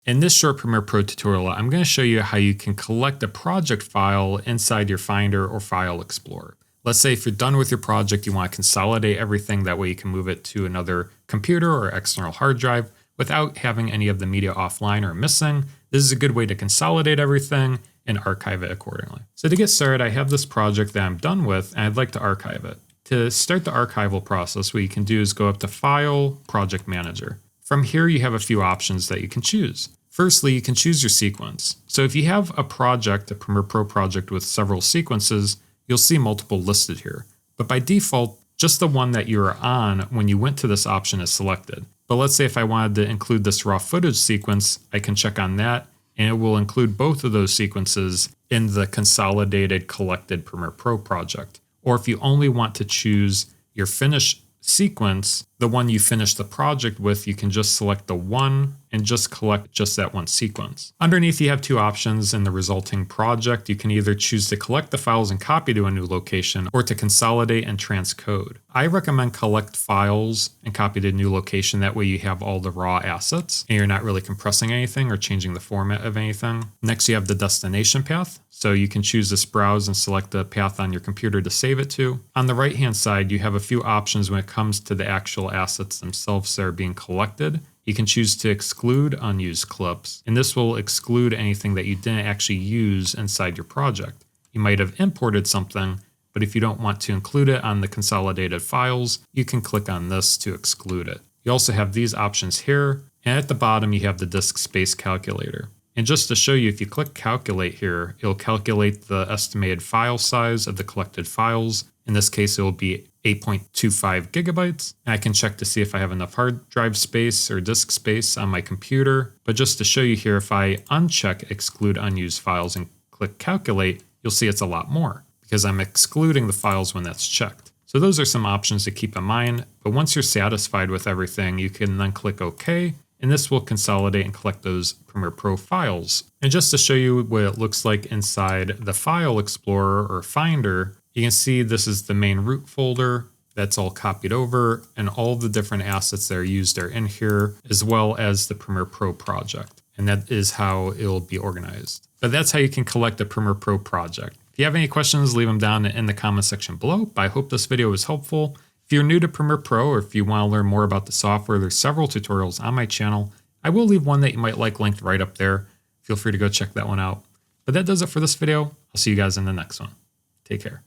In this short Premiere Pro tutorial, I'm going to show you how you can collect a project file inside your Finder or File Explorer. Let's say if you're done with your project, you want to consolidate everything, that way you can move it to another computer or external hard drive without having any of the media offline or missing. This is a good way to consolidate everything and archive it accordingly. So to get started, I have this project that I'm done with and I'd like to archive it. To start the archival process, what you can do is go up to File, Project Manager. From here, you have a few options that you can choose. Firstly, you can choose your sequence. So if you have a project, a Premiere Pro project with several sequences, you'll see multiple listed here. But by default, just the one that you're on when you went to this option is selected. But let's say if I wanted to include this raw footage sequence, I can check on that, and it will include both of those sequences in the consolidated collected Premiere Pro project. Or if you only want to choose your finished sequence, the one you finished the project with, you can just select the one and just collect just that one sequence. Underneath, you have two options in the resulting project. You can either choose to collect the files and copy to a new location or to consolidate and transcode. I recommend collect files and copy to a new location. That way you have all the raw assets and you're not really compressing anything or changing the format of anything. Next, you have the destination path. So you can choose this browse and select the path on your computer to save it to. On the right-hand side, you have a few options when it comes to the actual assets themselves that are being collected. You can choose to exclude unused clips, and this will exclude anything that you didn't actually use inside your project. You might have imported something, but if you don't want to include it on the consolidated files, you can click on this to exclude it. You also have these options here, and at the bottom you have the disk space calculator. And just to show you, if you click calculate here, it'll calculate the estimated file size of the collected files. In this case, it will be 8.25 gigabytes. And I can check to see if I have enough hard drive space or disk space on my computer. But just to show you here, if I uncheck exclude unused files and click calculate, you'll see it's a lot more because I'm excluding the files when that's checked. So those are some options to keep in mind. But once you're satisfied with everything, you can then click OK. And this will consolidate and collect those Premiere Pro files. And just to show you what it looks like inside the File Explorer or Finder, you can see this is the main root folder that's all copied over, and all the different assets that are used are in here, as well as the Premiere Pro project. And that is how it'll be organized. But that's how you can collect a Premiere Pro project. If you have any questions, leave them down in the comment section below. But I hope this video was helpful. If you're new to Premiere Pro, or if you want to learn more about the software, there's several tutorials on my channel. I will leave one that you might like linked right up there. Feel free to go check that one out. But that does it for this video. I'll see you guys in the next one. Take care.